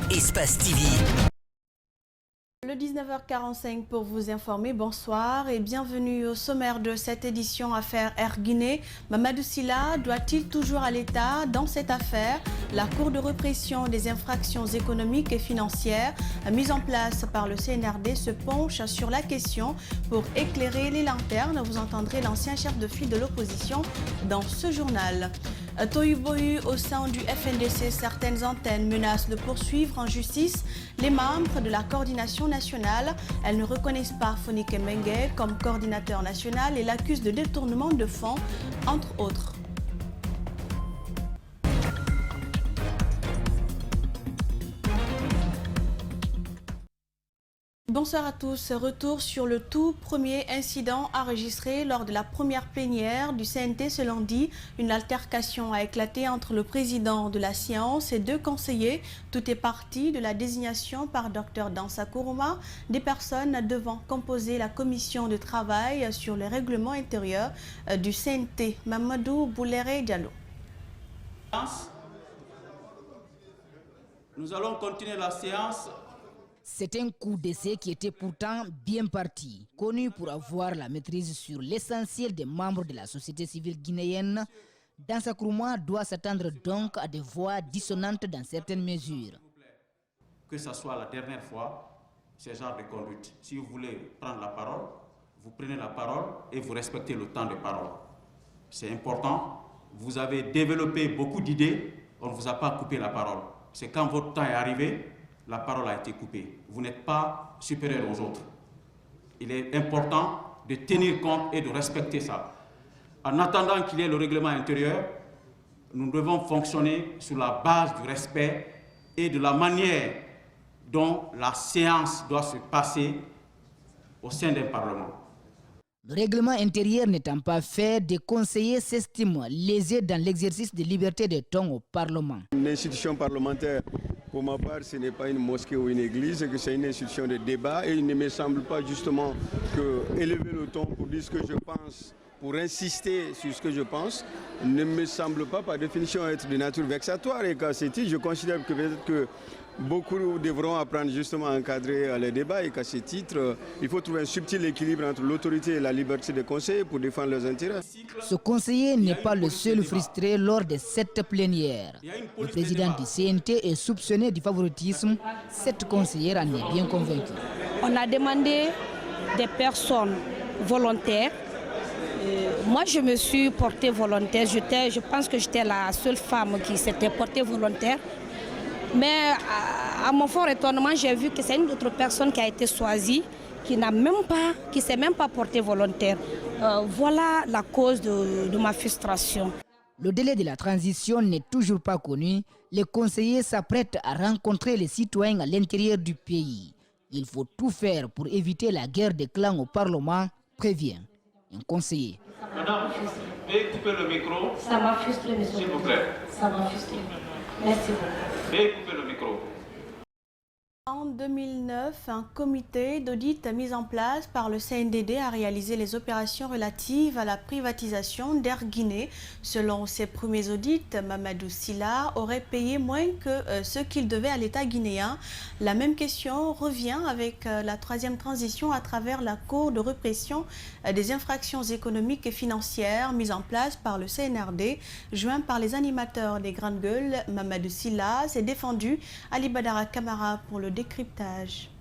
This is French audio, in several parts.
Espace TV. Le 19h45 pour vous informer, bonsoir et bienvenue au sommaire de cette édition Affaires Air Guinée. Mamadou Sylla doit-il toujours à l'État dans cette affaire? La Cour de répression des infractions économiques et financières mise en place par le CNRD se penche sur la question pour éclairer les lanternes. Vous entendrez l'ancien chef de file de l'opposition dans ce journal. Tohu-bohu au sein du FNDC, certaines antennes menacent de poursuivre en justice les membres de la coordination nationale. Elles ne reconnaissent pas Fonike Mengue comme coordinateur national et l'accusent de détournement de fonds, entre autres. Bonsoir à tous. Retour sur le tout premier incident enregistré lors de la première plénière du CNT ce lundi. Une altercation a éclaté entre le président de la séance et deux conseillers. Tout est parti de la désignation par Dr Dansa Kourouma des personnes devant composer la commission de travail sur le règlement intérieur du CNT. Mamadou Bouléré Diallo. Nous allons continuer la séance. C'est un coup d'essai qui était pourtant bien parti. Connu pour avoir la maîtrise sur l'essentiel des membres de la société civile guinéenne, Dansa Kourouma doit s'attendre donc à des voix dissonantes dans certaines mesures. Que ce soit la dernière fois, ce genre de conduite. Si vous voulez prendre la parole, vous prenez la parole et vous respectez le temps de parole. C'est important. Vous avez développé beaucoup d'idées, on ne vous a pas coupé la parole. C'est quand votre temps est arrivé, la parole a été coupée. Vous n'êtes pas supérieur aux autres. Il est important de tenir compte et de respecter ça. En attendant qu'il y ait le règlement intérieur, nous devons fonctionner sur la base du respect et de la manière dont la séance doit se passer au sein d'un Parlement. Le règlement intérieur n'étant pas fait, des conseillers s'estiment lésés dans l'exercice de liberté de ton au Parlement. Une institution parlementaire, pour ma part, ce n'est pas une mosquée ou une église, c'est une institution de débat et il ne me semble pas justement que élever le ton pour dire ce que je pense, pour insister sur ce que je pense, ne me semble pas par définition être de nature vexatoire. Et qu'à ce titre, je considère que peut-être que beaucoup devront apprendre justement à encadrer les débats et qu'à ce titre, il faut trouver un subtil équilibre entre l'autorité et la liberté des conseillers pour défendre leurs intérêts. Ce conseiller n'est pas le seul frustré lors de cette plénière. Le président du CNT est soupçonné du favoritisme. Cette conseillère en est bien convaincue. On a demandé des personnes volontaires. Moi, je me suis portée volontaire. Je pense que j'étais la seule femme qui s'était portée volontaire. Mais à mon fort étonnement, j'ai vu que c'est une autre personne qui a été choisie, qui ne s'est même pas portée volontaire. Voilà la cause de ma frustration. Le délai de la transition n'est toujours pas connu. Les conseillers s'apprêtent à rencontrer les citoyens à l'intérieur du pays. Il faut tout faire pour éviter la guerre des clans au Parlement, prévient un conseiller. Madame, veuillez couper le micro. Ça m'a frustré, monsieur. S'il vous plaît. Ça m'a frustré. Merci beaucoup. Veuillez couper le micro. En 2009, un comité d'audit mis en place par le CNDD a réalisé les opérations relatives à la privatisation d'Air Guinée. Selon ses premiers audits, Mamadou Sylla aurait payé moins que ce qu'il devait à l'État guinéen. La même question revient avec la troisième transition à travers la Cour de répression des infractions économiques et financières mise en place par le CNRD. Joint par les animateurs des Grandes Gueules, Mamadou Sylla s'est défendu. Ali Badara Camara pour le décryptage.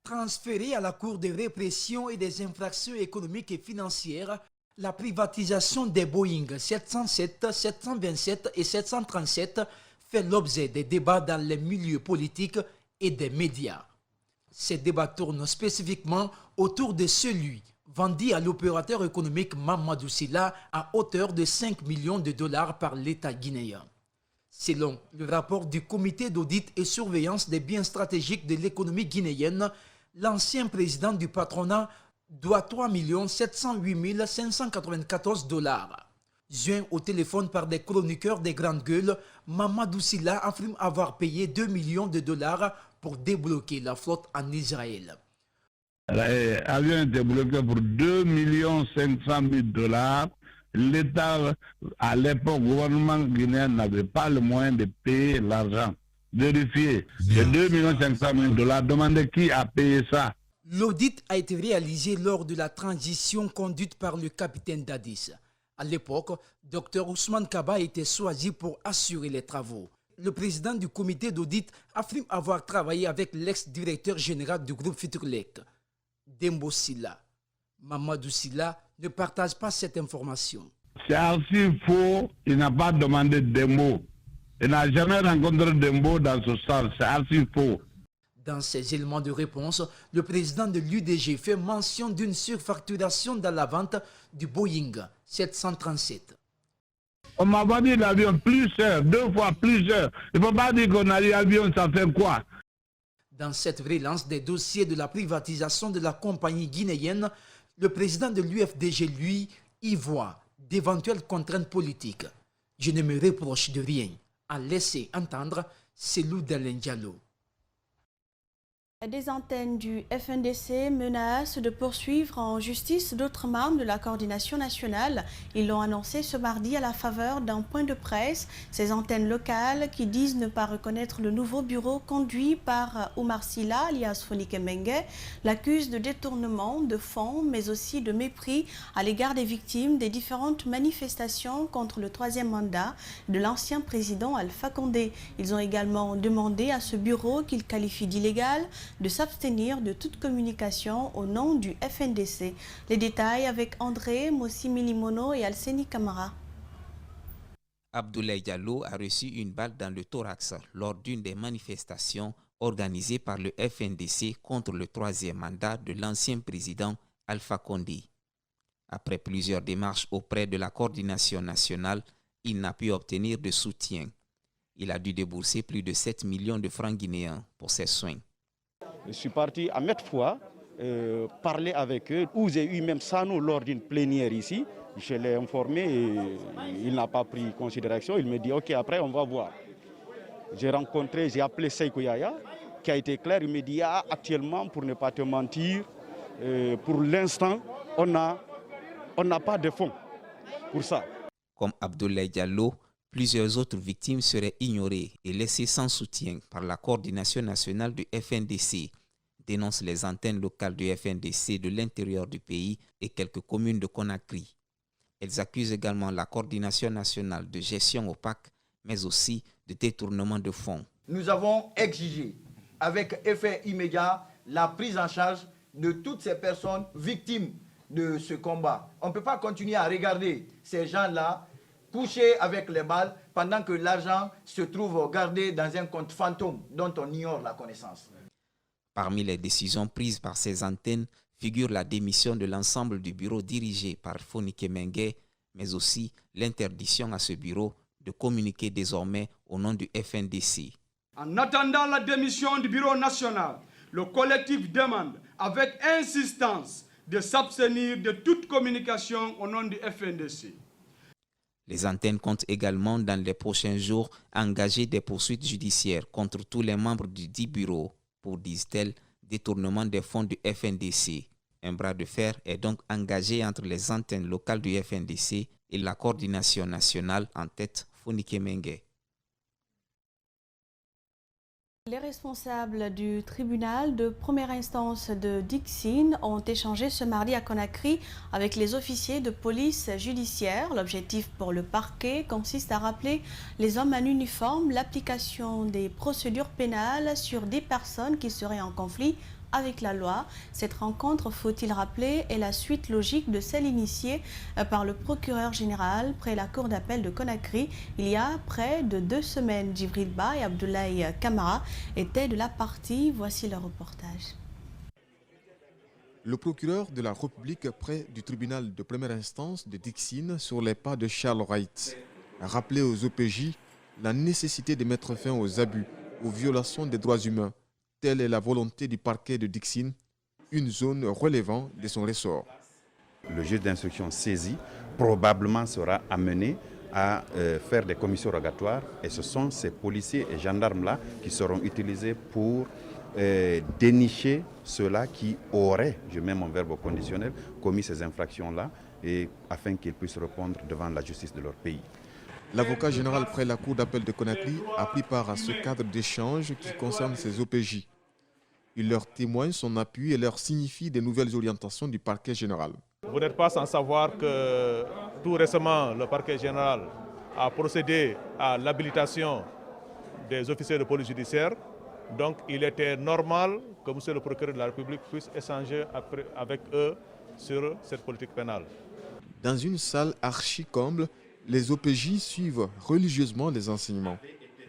Transféré à la Cour de répression et des infractions économiques et financières, la privatisation des Boeing 707, 727 et 737 fait l'objet des débats dans les milieux politiques et des médias. Ces débats tournent spécifiquement autour de celui vendu à l'opérateur économique Mamadou Sylla à hauteur de 5 millions de dollars par l'État guinéen. Selon le rapport du comité d'audit et surveillance des biens stratégiques de l'économie guinéenne, l'ancien président du patronat doit 3 708 594 dollars. Joint au téléphone par des chroniqueurs des Grandes Gueules, Mamadou Sylla affirme avoir payé 2 millions de dollars pour débloquer la flotte en Israël. L'avion été bloqué pour 2 500 000 dollars. L'État, à l'époque, le gouvernement guinéen n'avait pas le moyen de payer l'argent. vérifier. Les 2 500 000 $, demandez qui a payé ça. L'audit a été réalisé lors de la transition conduite par le capitaine Dadis. À l'époque, Dr Ousmane Kaba était choisi pour assurer les travaux. Le président du comité d'audit affirme avoir travaillé avec l'ex-directeur général du groupe Futurlec, Dembo Silla. Mamadou Silla ne partage pas cette information. C'est archi faux, il n'a pas demandé Dembo. Il n'a jamais rencontré Dembo dans ce sens, c'est archi faux. Dans ses éléments de réponse, le président de l'UDG fait mention d'une surfacturation dans la vente du Boeing 737. On m'a vendu l'avion plus cher, 2 fois plus cher. Il ne faut pas dire qu'on a eu l'avion, ça fait quoi? Dans cette relance des dossiers de la privatisation de la compagnie guinéenne, le président de l'UFDG, lui, y voit d'éventuelles contraintes politiques. Je ne me reproche de rien, a laissé entendre Selou Dalen Diallo. Des antennes du FNDC menacent de poursuivre en justice d'autres membres de la coordination nationale. Ils l'ont annoncé ce mardi à la faveur d'un point de presse. Ces antennes locales qui disent ne pas reconnaître le nouveau bureau conduit par Oumar Silla, alias Fonike Mengue, l'accusent de détournement de fonds, mais aussi de mépris à l'égard des victimes des différentes manifestations contre le 3e mandat de l'ancien président Alpha Condé. Ils ont également demandé à ce bureau qu'ils qualifient d'illégal de s'abstenir de toute communication au nom du FNDC. Les détails avec André Mossi-Milimono et Alseni Kamara. Abdoulaye Diallo a reçu une balle dans le thorax lors d'une des manifestations organisées par le FNDC contre le 3e mandat de l'ancien président Alpha Condé. Après plusieurs démarches auprès de la coordination nationale, il n'a pu obtenir de soutien. Il a dû débourser plus de 7 millions de francs guinéens pour ses soins. Je suis parti à maintes fois parler avec eux, où j'ai eu même Sano lors d'une plénière ici. Je l'ai informé et il n'a pas pris considération. Il me dit ok, après on va voir. J'ai appelé Seiko Yaya qui a été clair. Il me dit actuellement, pour ne pas te mentir, pour l'instant, on n'a pas de fonds pour ça. Comme Abdoulaye Diallo, plusieurs autres victimes seraient ignorées et laissées sans soutien par la coordination nationale du FNDC, dénoncent les antennes locales du FNDC de l'intérieur du pays et quelques communes de Conakry. Elles accusent également la coordination nationale de gestion opaque, mais aussi de détournement de fonds. Nous avons exigé, avec effet immédiat, la prise en charge de toutes ces personnes victimes de ce combat. On ne peut pas continuer à regarder ces gens-là couchés avec les balles pendant que l'argent se trouve gardé dans un compte fantôme dont on ignore la connaissance. Parmi les décisions prises par ces antennes figure la démission de l'ensemble du bureau dirigé par Fonike Mengue, mais aussi l'interdiction à ce bureau de communiquer désormais au nom du FNDC. En attendant la démission du bureau national, le collectif demande avec insistance de s'abstenir de toute communication au nom du FNDC. Les antennes comptent également dans les prochains jours engager des poursuites judiciaires contre tous les membres du dit bureau pour, disent-elles, détournement des fonds du FNDC. Un bras de fer est donc engagé entre les antennes locales du FNDC et la coordination nationale en tête Fonike Mengue. Les responsables du tribunal de première instance de Dixine ont échangé ce mardi à Conakry avec les officiers de police judiciaire. L'objectif pour le parquet consiste à rappeler les hommes en uniforme l'application des procédures pénales sur des personnes qui seraient en conflit avec la loi. Cette rencontre, faut-il rappeler, est la suite logique de celle initiée par le procureur général près la cour d'appel de Conakry il y a près de 2 semaines. Djibril Ba et Abdoulaye Kamara étaient de la partie. Voici leur reportage. Le procureur de la République près du tribunal de première instance de Dixine, sur les pas de Charles Wright, a rappelé aux OPJ la nécessité de mettre fin aux abus, aux violations des droits humains. Telle est la volonté du parquet de Dixine, une zone relevant de son ressort. Le juge d'instruction saisi probablement sera amené à faire des commissions rogatoires et ce sont ces policiers et gendarmes-là qui seront utilisés pour dénicher ceux-là qui auraient, je mets mon verbe au conditionnel, commis ces infractions-là et afin qu'ils puissent répondre devant la justice de leur pays. L'avocat général près la Cour d'appel de Conakry a pris part à ce cadre d'échange qui concerne ces OPJ. Il leur témoigne son appui et leur signifie des nouvelles orientations du parquet général. Vous n'êtes pas sans savoir que tout récemment, le parquet général a procédé à l'habilitation des officiers de police judiciaire. Donc il était normal que M. le procureur de la République puisse échanger avec eux sur cette politique pénale. Dans une salle archi-comble, les OPJ suivent religieusement les enseignements.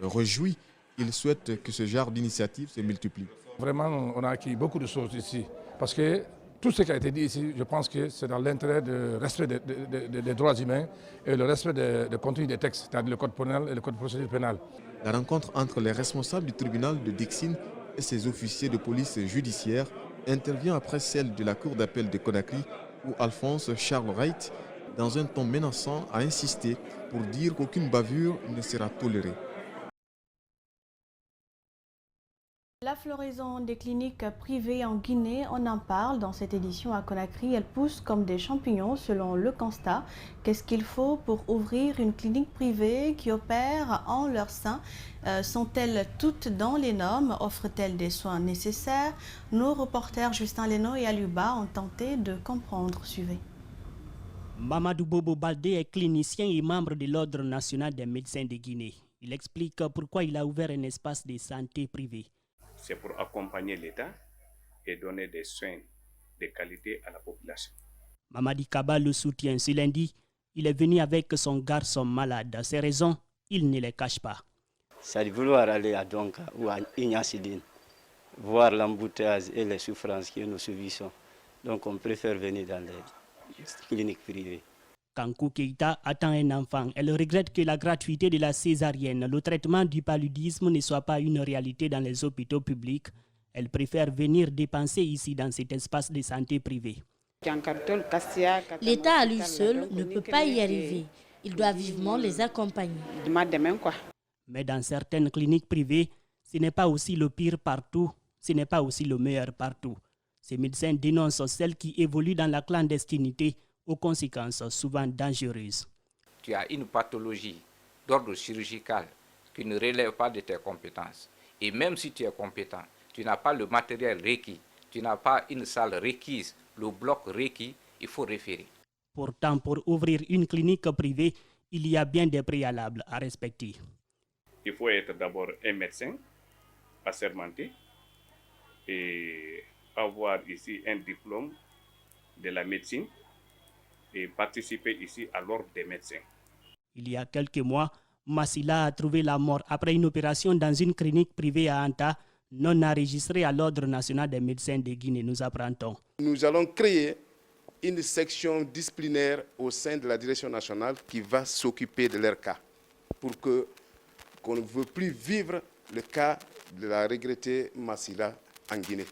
Réjouis, ils souhaitent que ce genre d'initiative se multiplie. Vraiment, on a acquis beaucoup de choses ici. Parce que tout ce qui a été dit ici, je pense que c'est dans l'intérêt du respect des droits humains et le respect du contenu des textes, c'est-à-dire le code pénal et le code de procédure pénale. La rencontre entre les responsables du tribunal de Dixine et ses officiers de police judiciaire intervient après celle de la Cour d'appel de Conakry où Alphonse Charles Wright, dans un ton menaçant, a insisté pour dire qu'aucune bavure ne sera tolérée. La floraison des cliniques privées en Guinée, on en parle dans cette édition à Conakry. Elles poussent comme des champignons selon le constat. Qu'est-ce qu'il faut pour ouvrir une clinique privée qui opère en leur sein? Sont-elles toutes dans les normes? Offrent-elles des soins nécessaires? Nos reporters Justin Leno et Aluba ont tenté de comprendre. Suivez. Mamadou Bobo Baldé est clinicien et membre de l'Ordre national des médecins de Guinée. Il explique pourquoi il a ouvert un espace de santé privé. C'est pour accompagner l'État et donner des soins de qualité à la population. Mamadi Kaba le soutient. Ce lundi, il est venu avec son garçon malade. Ces raisons, il ne les cache pas. C'est de vouloir aller à Donka ou à Ignacidine, voir l'embouteillage et les souffrances que nous subissons. Donc on préfère venir dans les cliniques privées. Kankou Keita attend un enfant. Elle regrette que la gratuité de la césarienne, le traitement du paludisme ne soit pas une réalité dans les hôpitaux publics. Elle préfère venir dépenser ici dans cet espace de santé privé. L'État à lui seul ne peut pas y arriver. Il doit vivement les accompagner. Mais dans certaines cliniques privées, ce n'est pas aussi le pire partout, ce n'est pas aussi le meilleur partout. Ces médecins dénoncent celles qui évoluent dans la clandestinité aux conséquences souvent dangereuses. Tu as une pathologie d'ordre chirurgical qui ne relève pas de tes compétences. Et même si tu es compétent, tu n'as pas le matériel requis, tu n'as pas une salle requise, le bloc requis, il faut référer. Pourtant, pour ouvrir une clinique privée, il y a bien des préalables à respecter. Il faut être d'abord un médecin assermenté et avoir ici un diplôme de la médecine et participer ici à l'ordre des médecins. Il y a quelques mois, Massila a trouvé la mort après une opération dans une clinique privée à Anta, non enregistrée à l'Ordre national des médecins de Guinée, nous apprend-on. Nous allons créer une section disciplinaire au sein de la direction nationale qui va s'occuper de leur cas pour qu'on ne veut plus vivre le cas de la regrettée Massila en Guinée.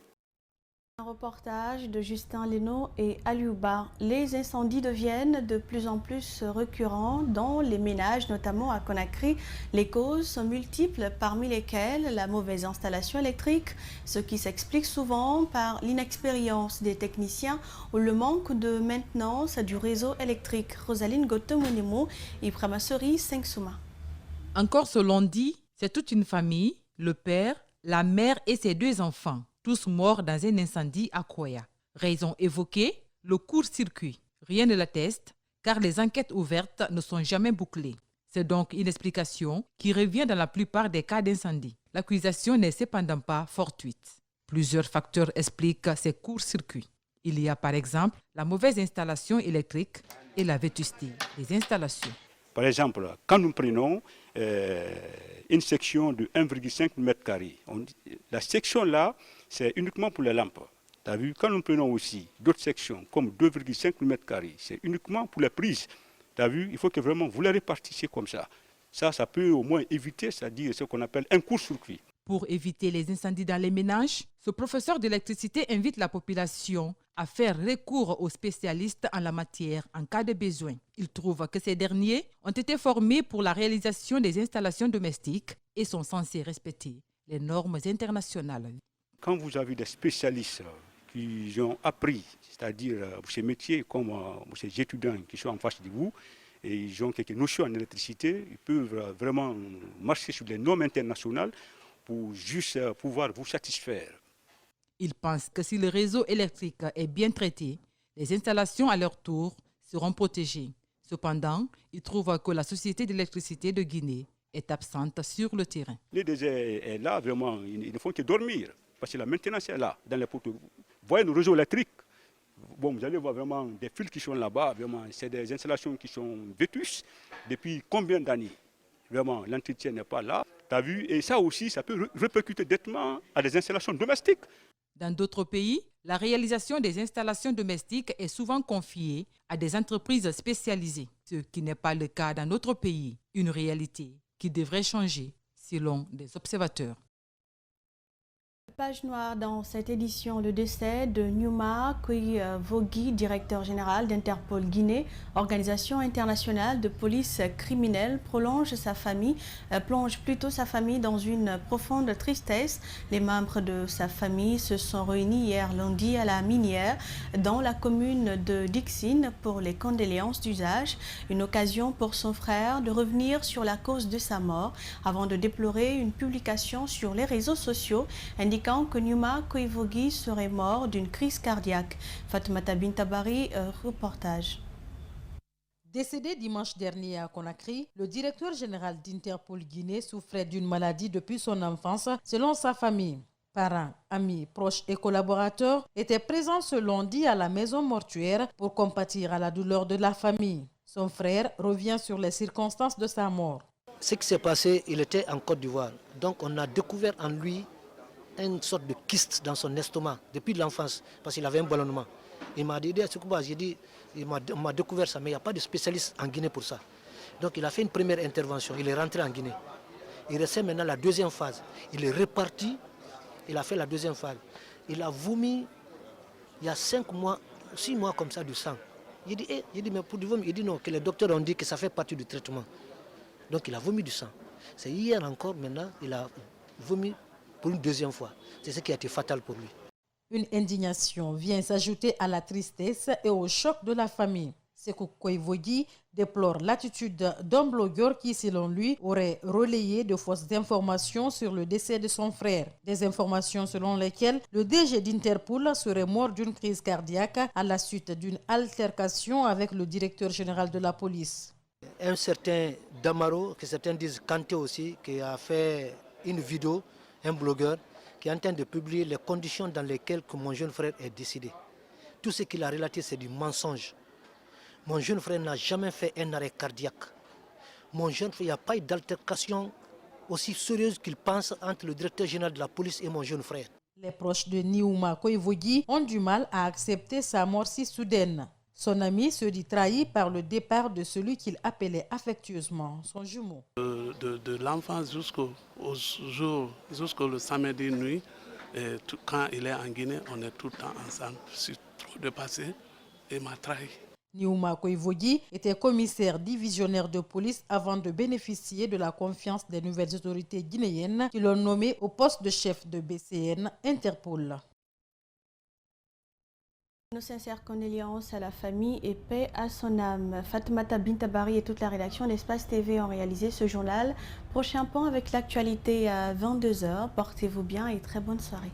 Un reportage de Justin Leno et Aliouba. Les incendies deviennent de plus en plus récurrents dans les ménages, notamment à Conakry. Les causes sont multiples, parmi lesquelles la mauvaise installation électrique, ce qui s'explique souvent par l'inexpérience des techniciens ou le manque de maintenance du réseau électrique. Rosaline Gotemonimo et Pramassori Sengsouma. Encore ce lundi, c'est toute une famille, le père, la mère et ses 2 enfants, tous morts dans un incendie à Koya. Raison évoquée, le court-circuit. Rien ne l'atteste, car les enquêtes ouvertes ne sont jamais bouclées. C'est donc une explication qui revient dans la plupart des cas d'incendie. L'accusation n'est cependant pas fortuite. Plusieurs facteurs expliquent ces courts-circuits. Il y a par exemple la mauvaise installation électrique et la vétusté des installations. Par exemple, quand nous prenons une section de 1,5 m², la section là, c'est uniquement pour les lampes. Tu as vu, quand nous prenons aussi d'autres sections comme 2,5 m², c'est uniquement pour les prises. Tu as vu, il faut que vraiment vous les répartissiez comme ça. Ça peut au moins éviter, c'est-à-dire ce qu'on appelle un court-circuit. Pour éviter les incendies dans les ménages, ce professeur d'électricité invite la population à faire recours aux spécialistes en la matière en cas de besoin. Il trouve que ces derniers ont été formés pour la réalisation des installations domestiques et sont censés respecter les normes internationales. Quand vous avez des spécialistes qui ont appris, c'est-à-dire ces métiers comme ces étudiants qui sont en face de vous, et ils ont quelques notions en électricité, ils peuvent vraiment marcher sur les normes internationales pour juste pouvoir vous satisfaire. Ils pensent que si le réseau électrique est bien traité, les installations à leur tour seront protégées. Cependant, ils trouvent que la Société d'électricité de Guinée est absente sur le terrain. Le désert est là, vraiment, ils ne font que dormir, parce que la maintenance est là, dans les poteaux. Vous voyez nos réseaux électriques, bon, vous allez voir vraiment des fils qui sont là-bas, vraiment, c'est des installations qui sont vétustes depuis combien d'années. Vraiment, l'entretien n'est pas là, tu as vu, et ça aussi, ça peut répercuter directement à des installations domestiques. Dans d'autres pays, la réalisation des installations domestiques est souvent confiée à des entreprises spécialisées, ce qui n'est pas le cas dans notre pays, une réalité qui devrait changer selon des observateurs. Page noire dans cette édition, le décès de Nyouma Koivogui, directeur général d'Interpol Guinée, organisation internationale de police criminelle, plonge sa famille dans une profonde tristesse. Les membres de sa famille se sont réunis hier lundi à la minière dans la commune de Dixine pour les condoléances d'usage, une occasion pour son frère de revenir sur la cause de sa mort avant de déplorer une publication sur les réseaux sociaux indiquant que Nyouma Koivogui serait mort d'une crise cardiaque. Fatoumata Bintabari, reportage. Décédé dimanche dernier à Conakry, le directeur général d'Interpol Guinée souffrait d'une maladie depuis son enfance, selon sa famille. Parents, amis, proches et collaborateurs étaient présents ce lundi à la maison mortuaire pour compatir à la douleur de la famille. Son frère revient sur les circonstances de sa mort. Ce qui s'est passé, il était en Côte d'Ivoire. Donc on a découvert en lui une sorte de kyste dans son estomac depuis l'enfance, parce qu'il avait un ballonnement. Il m'a dit, on m'a découvert ça, mais il n'y a pas de spécialiste en Guinée pour ça. Donc il a fait une première intervention, il est rentré en Guinée. Il restait maintenant la deuxième phase. Il est reparti, il a fait la deuxième phase. Il a vomi, il y a 6 mois comme ça, du sang. Il dit, mais pour du vomi, il dit non, que les docteurs ont dit que ça fait partie du traitement. Donc il a vomi du sang. C'est hier encore, maintenant, il a vomi pour une deuxième fois. C'est ce qui a été fatal pour lui. Une indignation vient s'ajouter à la tristesse et au choc de la famille. Sékou Koivogui déplore l'attitude d'un blogueur qui, selon lui, aurait relayé de fausses informations sur le décès de son frère. Des informations selon lesquelles le DG d'Interpol serait mort d'une crise cardiaque à la suite d'une altercation avec le directeur général de la police. Un certain Damaro, que certains disent Kanté aussi, qui a fait une vidéo, un blogueur, qui est en train de publier les conditions dans lesquelles mon jeune frère est décédé. Tout ce qu'il a relaté, c'est du mensonge. Mon jeune frère n'a jamais fait un arrêt cardiaque. Mon jeune frère, il n'y a pas eu d'altercation aussi sérieuse qu'il pense entre le directeur général de la police et mon jeune frère. Les proches de Nyouma Koivogui ont du mal à accepter sa mort si soudaine. Son ami se dit trahi par le départ de celui qu'il appelait affectueusement son jumeau. De l'enfance jusqu'au le samedi nuit, quand il est en Guinée, on est tout le temps ensemble. Je suis trop dépassé et m'a trahi. Nyouma Koivogui était commissaire divisionnaire de police avant de bénéficier de la confiance des nouvelles autorités guinéennes qui l'ont nommé au poste de chef de BCN Interpol. Nos sincères condoléances à la famille et paix à son âme. Fatoumata Bintabari et toute la rédaction d'Espace TV ont réalisé ce journal. Prochain point avec l'actualité à 22h. Portez-vous bien et très bonne soirée.